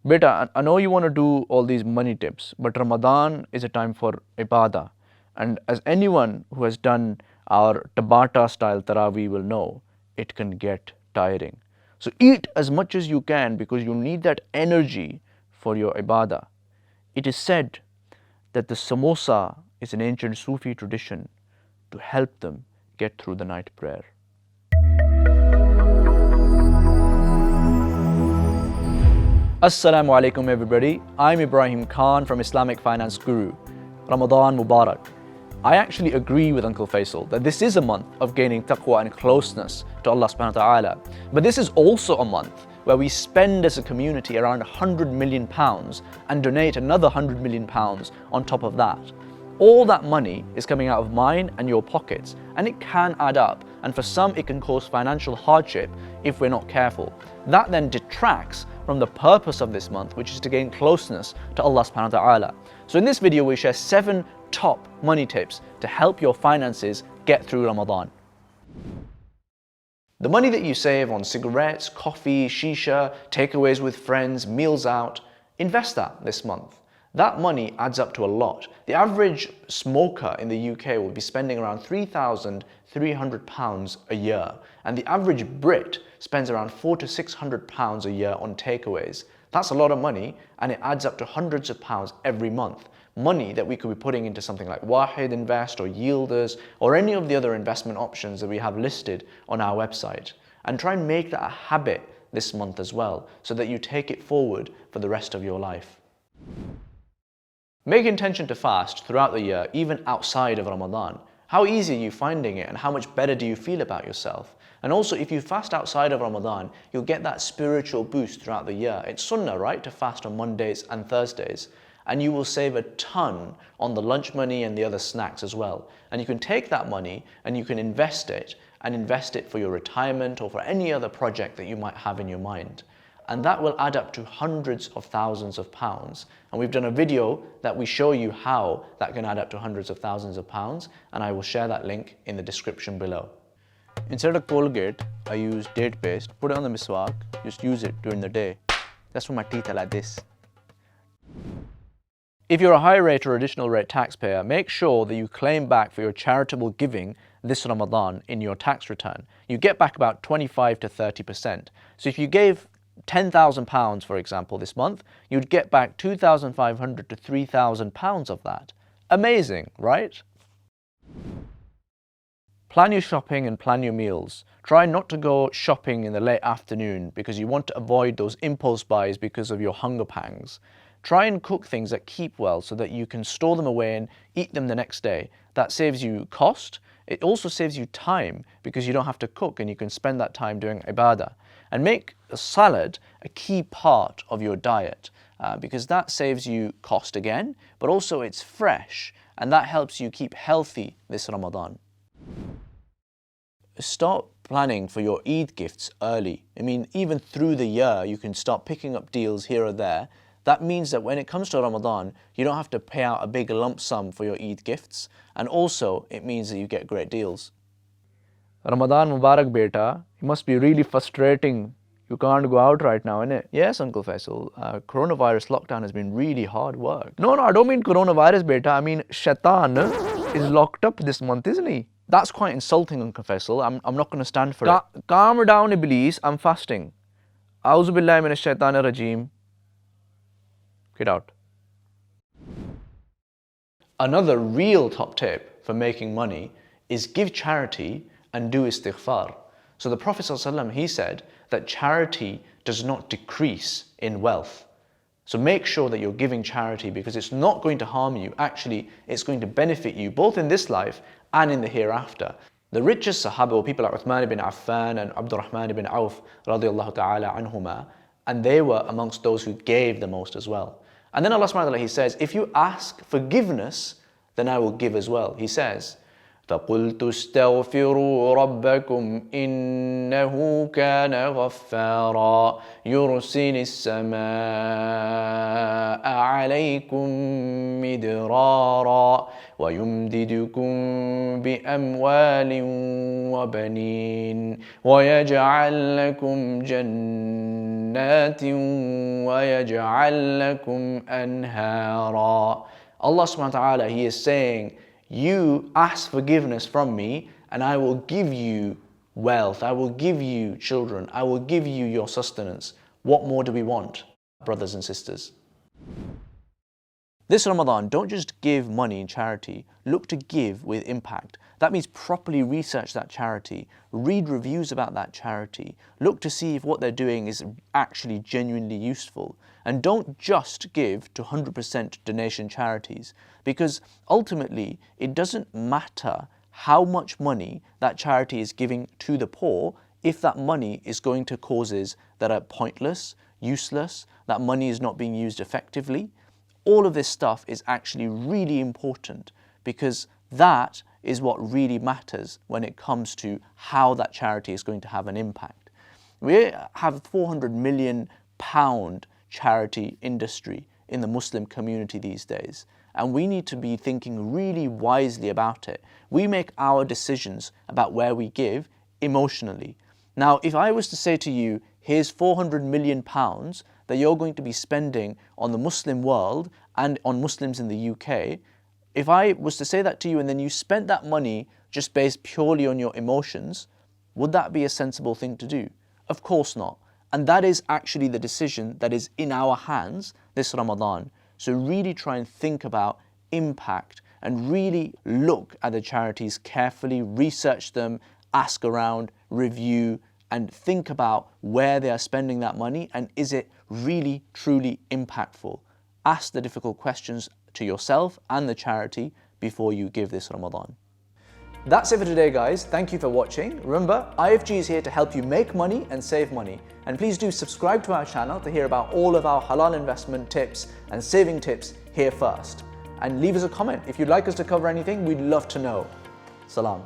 Beta, I know you want to do all these money tips, but Ramadan is a time for ibadah. And as anyone who has done our Tabata style Taraweeh will know, it can get tiring. So eat as much as you can because you need that energy for your ibadah. It is said that the samosa is an ancient Sufi tradition to help them get through the night prayer. Assalamu alaikum everybody, I'm Ibrahim Khan from Islamic Finance Guru. Ramadan Mubarak. I actually agree with Uncle Faisal that this is a month of gaining taqwa and closeness to Allah subhanahu wa ta'ala. But this is also a month where we spend as a community around £100 million and donate another £100 million on top of that. All that money is coming out of mine and your pockets, and it can add up, and for some it can cause financial hardship if we're not careful. That then detracts from the purpose of this month, which is to gain closeness to Allah subhanahu wa ta'ala. So in this video we share 7 top money tips to help your finances get through Ramadan. The money that you save on cigarettes, coffee, shisha, takeaways with friends, meals out, invest that this month. That money adds up to a lot. The average smoker in the UK will be spending around £3,300 a year, and the average Brit spends around £400 to £600 a year on takeaways. That's a lot of money, and it adds up to hundreds of pounds every month. Money that we could be putting into something like Wahid Invest or Yielders or any of the other investment options that we have listed on our website. And try and make that a habit this month as well, so that you take it forward for the rest of your life. Make intention to fast throughout the year, even outside of Ramadan. How easy are you finding it, and how much better do you feel about yourself? And also, if you fast outside of Ramadan, you'll get that spiritual boost throughout the year. It's sunnah, right, to fast on Mondays and Thursdays. And you will save a ton on the lunch money and the other snacks as well. And you can take that money and you can invest it for your retirement or for any other project that you might have in your mind. And that will add up to hundreds of thousands of pounds. And we've done a video that we show you how that can add up to hundreds of thousands of pounds, and I will share that link in the description below. Instead of Colgate, I use date paste, put it on the miswak, just use it during the day. That's why my teeth are like this. If you're a high rate or additional rate taxpayer, make sure that you claim back for your charitable giving this Ramadan in your tax return. You get back about 25 to 30%. So if you gave £10,000 for example this month, you'd get back £2,500 to £3,000 of that. Amazing, right? Plan your shopping and plan your meals. Try not to go shopping in the late afternoon because you want to avoid those impulse buys because of your hunger pangs. Try and cook things that keep well so that you can store them away and eat them the next day. That saves you cost. It also saves you time because you don't have to cook and you can spend that time doing ibadah. And make a salad a key part of your diet because that saves you cost again, but also it's fresh and that helps you keep healthy this Ramadan. Start planning for your Eid gifts early. I mean, even through the year, you can start picking up deals here or there. That means that when it comes to Ramadan, you don't have to pay out a big lump sum for your Eid gifts. And also, it means that you get great deals. Ramadan Mubarak, beta. It must be really frustrating. You can't go out right now, innit? Yes, Uncle Faisal. Coronavirus lockdown has been really hard work. No, I don't mean coronavirus, beta. I mean, Shaitan is locked up this month, isn't he? That's quite insulting, Uncle Faisal. I'm not going to stand for it. Calm down, Iblis. I'm fasting. A'udhu billahi minash shaitanir rajeem. Get out. Another real top tip for making money is give charity and do istighfar. So the Prophet ﷺ, he said that charity does not decrease in wealth. So make sure that you're giving charity because it's not going to harm you. Actually, it's going to benefit you both in this life and in the hereafter. The richest Sahaba were people like Uthman ibn Affan and Abdurrahman ibn Auf radiallahu ta'ala anhuma, and they were amongst those who gave the most as well. And then Allah subhanahu wa ta'ala, he says, if you ask forgiveness, then I will give as well. He says, فَقُلْتُ اسْتَغْفِرُوا رَبَّكُمْ إِنَّهُ كَانَ غَفَّارًا يُرْسِلِ السَّمَاءَ عَلَيْكُمْ مِدْرَارًا وَيُمْدِدْكُمْ بِأَمْوَالٍ وَبَنِينَ وَيَجْعَلْ لَكُمْ جَنَّاتٍ وَيَجْعَلْ لَكُمْ أَنْهَارًا. Allah subhanahu wa ta'ala, He is saying, you ask forgiveness from me and I will give you wealth, I will give you children, I will give you your sustenance. What more do we want, brothers and sisters? This Ramadan, don't just give money in charity, look to give with impact. That means properly research that charity, read reviews about that charity, look to see if what they're doing is actually genuinely useful. And don't just give to 100% donation charities, because ultimately it doesn't matter how much money that charity is giving to the poor if that money is going to causes that are pointless, useless, that money is not being used effectively. All of this stuff is actually really important, because that is what really matters when it comes to how that charity is going to have an impact. We have £400 million charity industry in the Muslim community these days, and we need to be thinking really wisely about it. We make our decisions about where we give emotionally. Now, if I was to say to you, here's £400 million that you're going to be spending on the Muslim world and on Muslims in the UK, if I was to say that to you and then you spent that money just based purely on your emotions, would that be a sensible thing to do? Of course not. And that is actually the decision that is in our hands this Ramadan. So really try and think about impact and really look at the charities carefully, research them, ask around, review, and think about where they are spending that money and is it really, truly impactful. Ask the difficult questions to yourself and the charity before you give this Ramadan. That's it for today, guys. Thank you for watching. Remember, IFG is here to help you make money and save money. And please do subscribe to our channel to hear about all of our halal investment tips and saving tips here first. And leave us a comment. If you'd like us to cover anything, we'd love to know. Salam.